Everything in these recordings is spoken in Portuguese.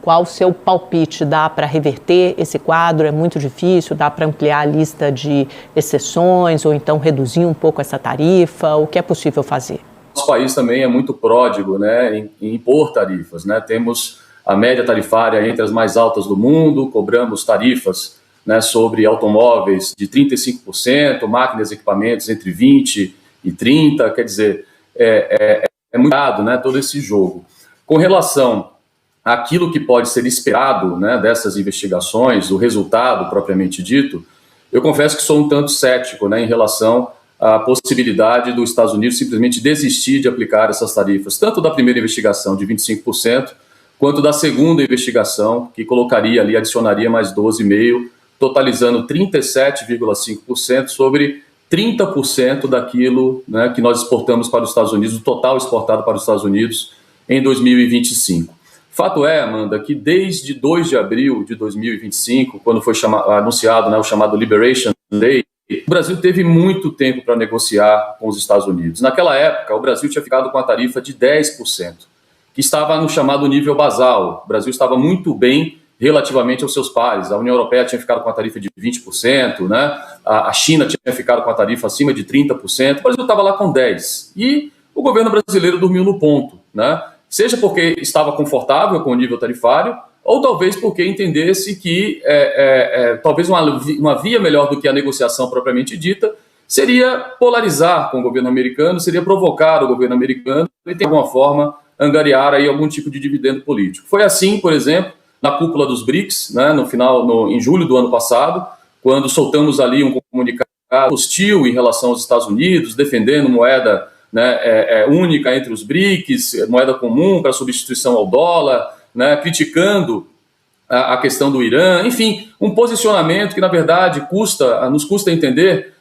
Qual o seu palpite? Dá para reverter esse quadro? É muito difícil? Dá para ampliar a lista de exceções ou então reduzir um pouco essa tarifa? O que é possível fazer? Nosso país também é muito pródigo, né, em impor tarifas, né? Temos a média tarifária entre as mais altas do mundo, cobramos tarifas, né, sobre automóveis de 35%, máquinas e equipamentos entre 20% e 30%, quer dizer, é muito dado, né, todo esse jogo. Com relação àquilo que pode ser esperado, né, dessas investigações, o resultado propriamente dito, eu confesso que sou um tanto cético, né, em relação à possibilidade dos Estados Unidos simplesmente desistir de aplicar essas tarifas, tanto da primeira investigação de 25%, quanto da segunda investigação, que colocaria ali, adicionaria mais 12,5%, totalizando 37,5% sobre 30% daquilo, né, que nós exportamos para os Estados Unidos, o total exportado para os Estados Unidos em 2025. Fato é, Amanda, que desde 2 de abril de 2025, quando foi anunciado, né, o chamado Liberation Day, o Brasil teve muito tempo para negociar com os Estados Unidos. Naquela época, o Brasil tinha ficado com a tarifa de 10%, que estava no chamado nível basal. O Brasil estava muito bem relativamente aos seus pares. A União Europeia tinha ficado com a tarifa de 20%, né? A China tinha ficado com a tarifa acima de 30%, o Brasil estava lá com 10%. E o governo brasileiro dormiu no ponto, né? Seja porque estava confortável com o nível tarifário, ou talvez porque entendesse que talvez uma via melhor do que a negociação propriamente dita seria polarizar com o governo americano, seria provocar o governo americano e, de alguma forma, angariar aí algum tipo de dividendo político. Foi assim, por exemplo, na cúpula dos BRICS, né, em julho do ano passado, quando soltamos ali um comunicado hostil em relação aos Estados Unidos, defendendo moeda, né, única entre os BRICS, moeda comum para substituição ao dólar, né, criticando a questão do Irã, enfim, um posicionamento que, na verdade, nos custa entender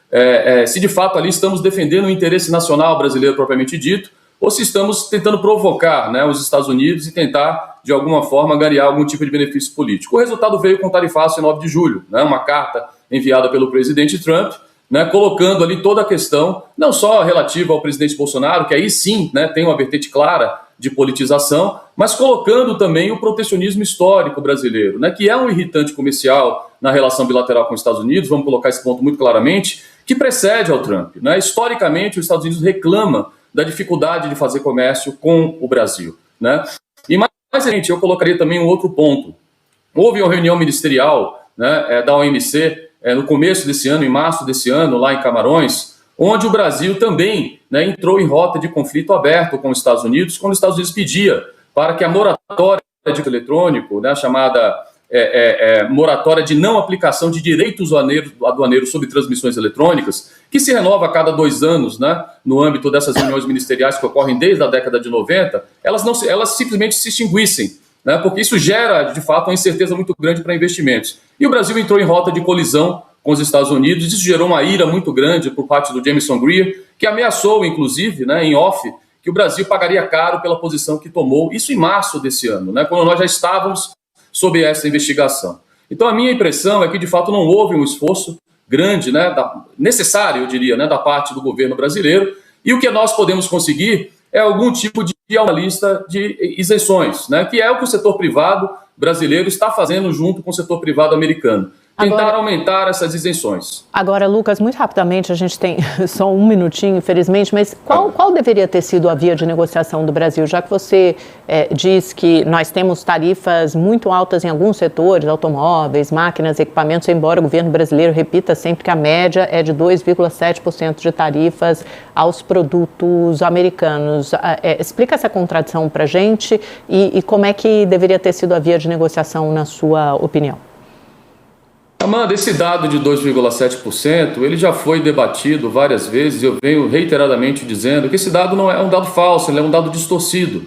se de fato ali estamos defendendo o interesse nacional brasileiro propriamente dito, ou se estamos tentando provocar, né, os Estados Unidos e tentar, de alguma forma, angariar algum tipo de benefício político. O resultado veio com o tarifaço em 9 de julho, né, uma carta enviada pelo presidente Trump, né, colocando ali toda a questão, não só relativa ao presidente Bolsonaro, que aí sim, né, tem uma vertente clara de politização, mas colocando também o protecionismo histórico brasileiro, né, que é um irritante comercial na relação bilateral com os Estados Unidos, vamos colocar esse ponto muito claramente, que precede ao Trump, né? Historicamente, os Estados Unidos reclama da dificuldade de fazer comércio com o Brasil, né? E mais recente, eu colocaria também um outro ponto. Houve uma reunião ministerial, né, da OMC no começo desse ano, em março desse ano, lá em Camarões, onde o Brasil também, né, entrou em rota de conflito aberto com os Estados Unidos, quando os Estados Unidos pedia para que a moratória de eletrônico, né, chamada moratória de não aplicação de direitos aduaneiros sobre transmissões eletrônicas, que se renova a cada 2 anos, né, no âmbito dessas reuniões ministeriais que ocorrem desde a década de 90, elas simplesmente se extinguissem, né, porque isso gera, de fato, uma incerteza muito grande para investimentos. E o Brasil entrou em rota de colisão com os Estados Unidos, isso gerou uma ira muito grande por parte do Jameson Greer, que ameaçou, inclusive, né, em off, que o Brasil pagaria caro pela posição que tomou, isso em março desse ano, né, quando nós já estávamos sob essa investigação. Então, a minha impressão é que, de fato, não houve um esforço grande, né, necessário, eu diria, né, da parte do governo brasileiro, e o que nós podemos conseguir é algum tipo de uma lista de isenções, né, que é o que o setor privado brasileiro está fazendo junto com o setor privado americano. Tentar aumentar essas isenções. Agora, Lucas, muito rapidamente, a gente tem só um minutinho, infelizmente, mas qual deveria ter sido a via de negociação do Brasil? Já que você diz que nós temos tarifas muito altas em alguns setores, automóveis, máquinas, equipamentos, embora o governo brasileiro repita sempre que a média é de 2,7% de tarifas aos produtos americanos. Explica essa contradição para a gente e como é que deveria ter sido a via de negociação, na sua opinião? Amanda, esse dado de 2,7%, ele já foi debatido várias vezes, eu venho reiteradamente dizendo que esse dado não é um dado falso, ele é um dado distorcido,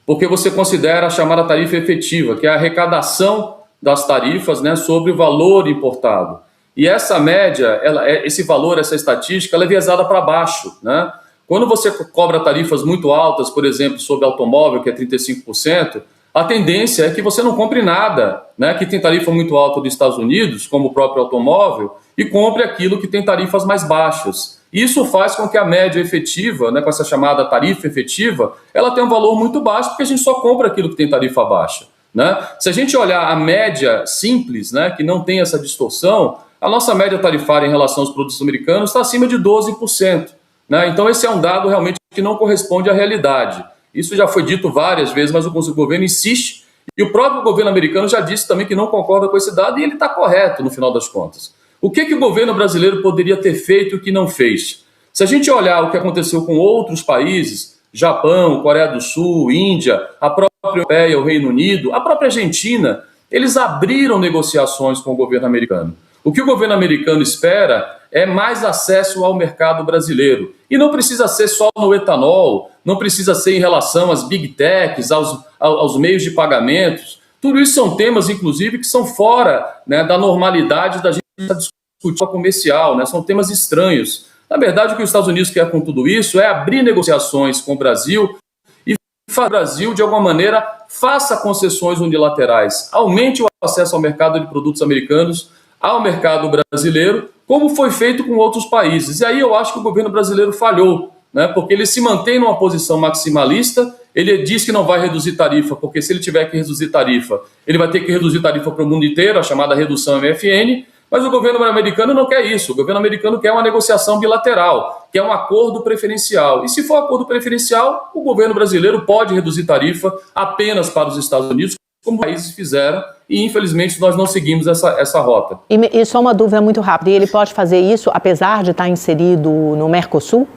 porque você considera a chamada tarifa efetiva, que é a arrecadação das tarifas, né, sobre o valor importado. E essa média, esse valor, essa estatística, ela é viesada para baixo, né? Quando você cobra tarifas muito altas, por exemplo, sobre automóvel, que é 35%, a tendência é que você não compre nada, né, que tem tarifa muito alta dos Estados Unidos, como o próprio automóvel, e compre aquilo que tem tarifas mais baixas. Isso faz com que a média efetiva, né, com essa chamada tarifa efetiva, ela tenha um valor muito baixo, porque a gente só compra aquilo que tem tarifa baixa. né? Se a gente olhar a média simples, né, que não tem essa distorção, a nossa média tarifária em relação aos produtos americanos está acima de 12%. Né? Então esse é um dado realmente que não corresponde à realidade. Isso já foi dito várias vezes, mas o governo insiste, e o próprio governo americano já disse também que não concorda com esse dado, e ele está correto no final das contas. O que o governo brasileiro poderia ter feito e o que não fez? Se a gente olhar o que aconteceu com outros países, Japão, Coreia do Sul, Índia, a própria Europeia, o Reino Unido, a própria Argentina, eles abriram negociações com o governo americano. O que o governo americano espera é mais acesso ao mercado brasileiro. E não precisa ser só no etanol, não precisa ser em relação às big techs, aos meios de pagamentos. Tudo isso são temas, inclusive, que são fora, né, da normalidade da gente discutir comercial, né? São temas estranhos. Na verdade, o que os Estados Unidos quer com tudo isso é abrir negociações com o Brasil e fazer o Brasil, de alguma maneira, faça concessões unilaterais, aumente o acesso ao mercado de produtos americanos, ao mercado brasileiro, como foi feito com outros países. E aí eu acho que o governo brasileiro falhou, né? Porque ele se mantém numa posição maximalista, ele diz que não vai reduzir tarifa, porque se ele tiver que reduzir tarifa, ele vai ter que reduzir tarifa para o mundo inteiro, a chamada redução MFN, mas o governo americano não quer isso. O governo americano quer uma negociação bilateral, quer um acordo preferencial. E se for acordo preferencial, o governo brasileiro pode reduzir tarifa apenas para os Estados Unidos, como os países fizeram, e infelizmente nós não seguimos essa rota. E só uma dúvida muito rápida, e ele pode fazer isso apesar de estar inserido no Mercosul?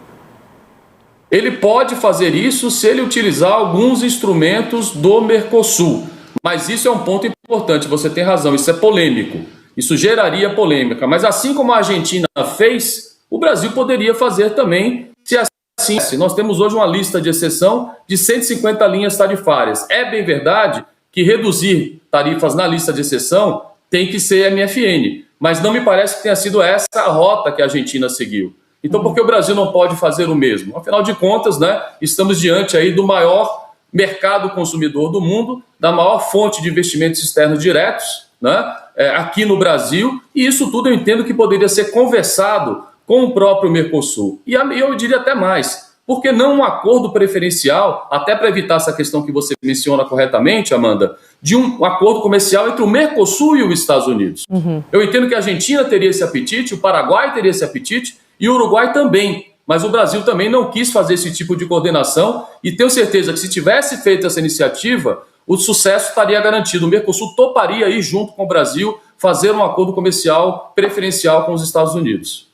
Ele pode fazer isso se ele utilizar alguns instrumentos do Mercosul, mas isso é um ponto importante, você tem razão, isso é polêmico, isso geraria polêmica, mas assim como a Argentina fez, o Brasil poderia fazer também, se assim, nós temos hoje uma lista de exceção de 150 linhas tarifárias. É bem verdade que reduzir tarifas na lista de exceção tem que ser MFN, mas não me parece que tenha sido essa a rota que a Argentina seguiu. Então, por que o Brasil não pode fazer o mesmo? Afinal de contas, né, estamos diante aí do maior mercado consumidor do mundo, da maior fonte de investimentos externos diretos, né, aqui no Brasil, e isso tudo eu entendo que poderia ser conversado com o próprio Mercosul. E eu diria até mais, por que não um acordo preferencial, até para evitar essa questão que você menciona corretamente, Amanda, de um acordo comercial entre o Mercosul e os Estados Unidos. Eu entendo que a Argentina teria esse apetite, o Paraguai teria esse apetite e o Uruguai também, mas o Brasil também não quis fazer esse tipo de coordenação e tenho certeza que se tivesse feito essa iniciativa, o sucesso estaria garantido. O Mercosul toparia ir junto com o Brasil fazer um acordo comercial preferencial com os Estados Unidos.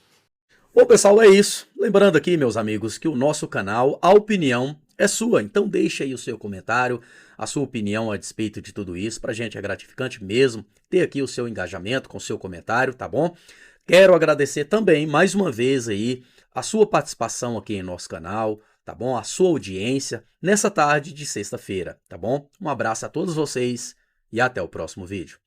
Bom, pessoal, é isso. Lembrando aqui, meus amigos, que o nosso canal, a opinião é sua. Então deixa aí o seu comentário, a sua opinião a despeito de tudo isso. Pra gente é gratificante mesmo ter aqui o seu engajamento com o seu comentário, tá bom? Quero agradecer também, mais uma vez aí, a sua participação aqui em nosso canal, tá bom? A sua audiência nessa tarde de sexta-feira, tá bom? Um abraço a todos vocês e até o próximo vídeo.